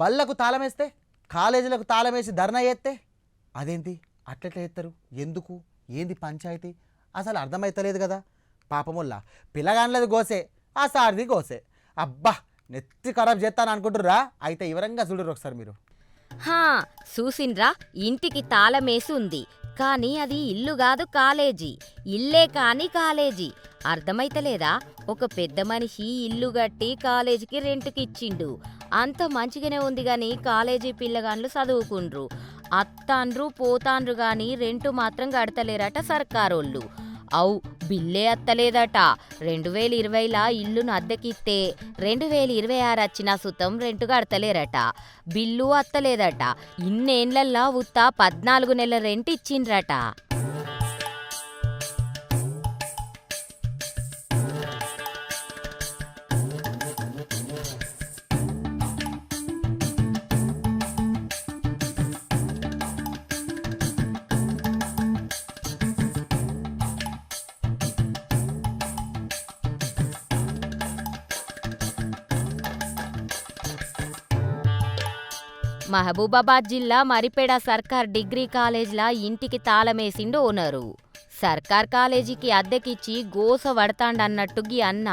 బళ్ళకు తాళమేస్తే కాలేజీలకు తాళమేసి ధర్నా చేస్తే అదేంటి అట్లెట్లా చేస్తారు? ఎందుకు? ఏంది పంచాయతీ? అసలు అర్థమవుతలేదు కదా. పాపముల్లా పిల్లగాన్లది గోసే, ఆ సార్ది గోసే. అబ్బా నెత్తి ఖరాబ్ చేస్తాను అనుకుంటుర్రా? అయితే వివరంగా చూడరు ఒకసారి మీరు. హా చూసిండ్రా, ఇంటికి తాళమేసి ఉంది కానీ అది ఇల్లు కాదు కాలేజీ. ఇల్లే కాని కాలేజీ. అర్థమైతలేదా? ఒక పెద్ద మనిషి ఇల్లు కట్టి కాలేజీకి రెంట్కి ఇచ్చిండు. అంత మంచిగానే ఉంది గాని కాలేజీ పిల్లగాండ్లు చదువుకుండ్రు, అత్తాండ్రు పోతాండ్రు గాని రెంటు మాత్రం కడతలేరట సర్కారోళ్ళు. అవు బిల్లే అత్తలేదట. 2020లా ఇల్లును అద్దెకిస్తే 2026 వచ్చినా సుతం రెంటు కడతలేరట, బిల్లు అత్తలేదట. ఇన్నేళ్లల్లా ఉత్తా 14 నెలల రెంట్ ఇచ్చిండ్రట. మహబూబాబాద్ జిల్లా మరిపేడ సర్కార్ డిగ్రీ కాలేజ్లా ఇంటికి తాళమేసిండు ఓనరు. సర్కార్ కాలేజీకి అద్దెకిచ్చి గోస పడతాండన్నట్టు గీ అన్న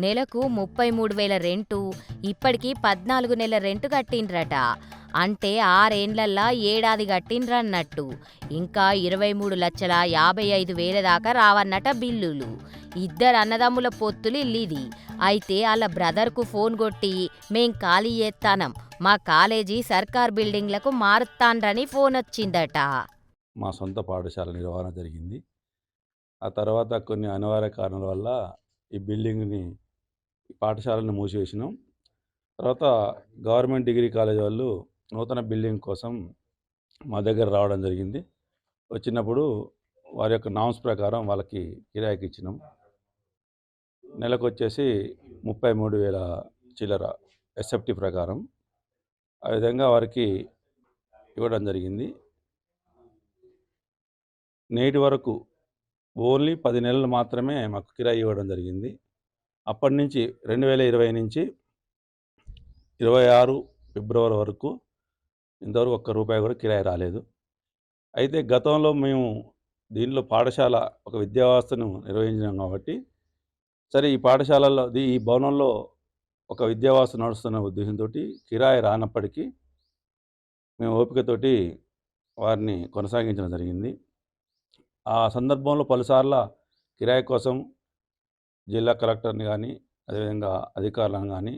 నెలకు 33,000 రెంటు, ఇప్పటికి 14 నెలల రెంటు కట్టిండ్రట. అంటే 6 ఏండ్లల్లా ఏడాది కట్టిండ్రన్నట్టు. ఇంకా 23,55,000 దాకా రావన్నట బిల్లులు. ఇద్దరు అన్నదమ్ముల పొత్తులు ఇల్లిది. అయితే వాళ్ళ బ్రదర్కు ఫోన్ కొట్టి మేం ఖాళీ చేస్తానం, మా కాలేజీ సర్కార్ బిల్డింగ్లకు మారుతాండ్రని ఫోన్ వచ్చిందట. మా సొంత పాఠశాల నిర్వహణ జరిగింది. ఆ తర్వాత కొన్ని అనివార్య కారణాల వల్ల ఈ పాఠశాలను మూసివేసినాం. తర్వాత గవర్నమెంట్ డిగ్రీ కాలేజ్ వాళ్ళు నూతన బిల్డింగ్ కోసం మా దగ్గర రావడం జరిగింది. వచ్చినప్పుడు వారి యొక్క నామ్స్ ప్రకారం వాళ్ళకి కిరాయికి ఇచ్చినాం. నెలకు వచ్చేసి 33,000 చిల్లర ఎస్ఎఫ్టీ ప్రకారం ఆ విధంగా వారికి ఇవ్వడం జరిగింది. నేటి వరకు ఓన్లీ 10 నెలలు మాత్రమే మాకు కిరాయి ఇవ్వడం జరిగింది. అప్పటి నుంచి 2020 నుంచి 26 ఫిబ్రవరి వరకు ఇంతవరకు ఒక్క రూపాయి కూడా కిరాయి రాలేదు. అయితే గతంలో మేము దీనిలో పాఠశాల ఒక విద్యా వ్యవస్థను నిర్వహించినాం కాబట్టి సరే ఈ పాఠశాలలో ఈ భవనంలో ఒక విద్యా వ్యవస్థ నడుస్తున్న ఉద్దేశంతో కిరాయి రానప్పటికీ మేము ఓపికతోటి వారిని కొనసాగించడం జరిగింది. ఆ సందర్భంలో పలుసార్లు కిరాయి కోసం జిల్లా కలెక్టర్ని కానీ అదేవిధంగా అధికారులను కానీ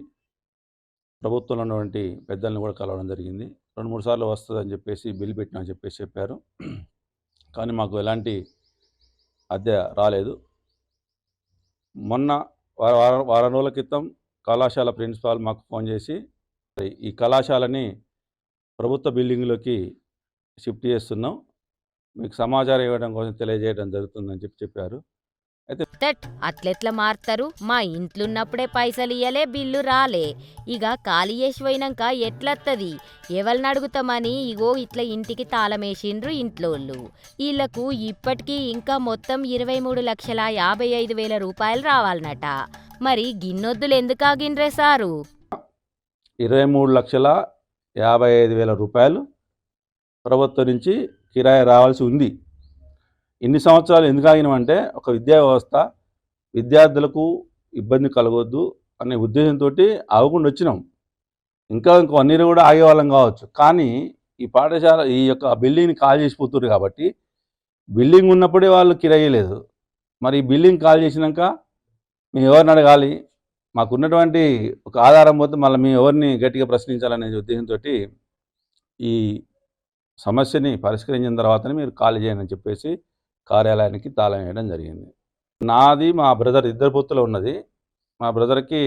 ప్రభుత్వంలో ఉన్నటువంటి పెద్దల్ని కూడా కలవడం జరిగింది. 2-3 సార్లు వస్తుందని చెప్పేసి బిల్ పెట్టినని చెప్పేసి చెప్పారు. కానీ మాకు ఎలాంటి అద్దె రాలేదు. మొన్న వారం రోజుల క్రితం కళాశాల ప్రిన్సిపాల్ మాకు ఫోన్ చేసి ఈ కళాశాలని ప్రభుత్వ బిల్డింగ్లోకి షిఫ్ట్ చేస్తున్నాం, మీకు సమాచారం ఇవ్వడం కోసం తెలియజేయడం జరుగుతుందని చెప్పారు. అట్లెట్లా మారుతారు? మా ఇంట్లున్నప్పుడే పైసలు ఇయ్యలే, బిల్లు రాలే, ఇక ఖాళీ చేసి పోయినాక ఎట్లత్తది? ఎవరిని అడుగుతామని ఇగో ఇట్లా ఇంటికి తాళమేసిండ్రు ఇంట్లోళ్ళు. వీళ్లకు ఇప్పటికీ ఇంకా మొత్తం 23,55,000 రూపాయలు రావాలన్నట. మరి గిన్నొద్దులు ఎందుకు ఆగిండ్రే సారు? 23,55,000 రూపాయలు ప్రభుత్వం నుంచి కిరాయి రావాల్సి ఉంది. ఇన్ని సంవత్సరాలు ఎందుకు ఆగినామంటే ఒక విద్యా వ్యవస్థ విద్యార్థులకు ఇబ్బంది కలగొద్దు అనే ఉద్దేశంతో ఆగకుండా వచ్చినాం. ఇంకా 1 ఇయర్ కూడా ఆగేవాళ్ళం కావచ్చు. కానీ ఈ పాఠశాల ఈ యొక్క బిల్డింగ్ని కాల్ చేసిపోతున్నారు కాబట్టి బిల్డింగ్ ఉన్నప్పుడే వాళ్ళు కిరాయి లేదు. మరి ఈ బిల్డింగ్ కాల్ చేసినాక మేము ఎవరిని అడగాలి? మాకున్నటువంటి ఒక ఆధారం పోతే మళ్ళీ మేము ఎవరిని గట్టిగా ప్రశ్నించాలనే ఉద్దేశంతో ఈ సమస్యని పరిష్కరించిన తర్వాతనే మీరు కాల్ చేయండి అని చెప్పేసి కార్యాలయానికి తాళం వేయడం జరిగింది. నాది మా బ్రదర్ ఇద్దరు పొత్తులో ఉన్నది. మా బ్రదర్కి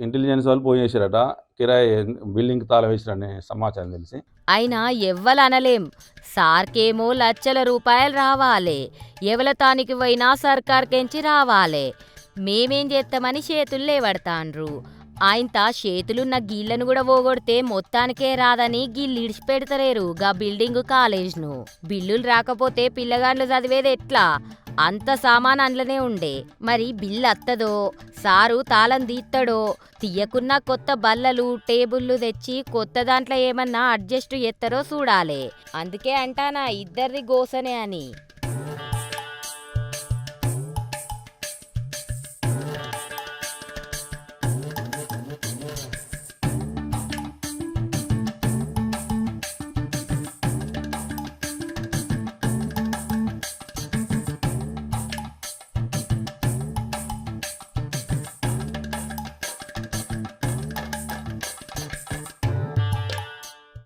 ఇంటెలిజెన్స్ వాళ్ళు ఫోన్ చేశారట, కిరాయి బిల్డింగ్ తాళం వేసిరనే సమాచారం తెలిసి. అయినా ఎవ్వలనలేం, సార్కేమో లక్షల రూపాయలు రావాలే, ఎవలతానికి పోయినా సర్కార్కెంచి రావాలే. మేమేం చేస్తామని చేతుల్లే పడతాండ్రు. ఆయనత చేతులున్న గీళ్లను కూడా పోగొడితే మొత్తానికే రాదని గీళ్ళు ఇడిచిపెడతలేరు గా బిల్డింగు కాలేజ్ను. బిల్లులు రాకపోతే పిల్లగాండ్లు చదివేది ఎట్లా? అంత సామాన్ అందులోనే ఉండే. మరి బిల్లు అత్తదో, సారు తాళం తీత్తడో, తీయకున్నా కొత్త బల్లలు టేబుల్లు తెచ్చి కొత్త దాంట్లో ఏమన్నా అడ్జస్ట్ చేస్తారో చూడాలే. అందుకే అంటానా ఇద్దరిది గోసనే అని.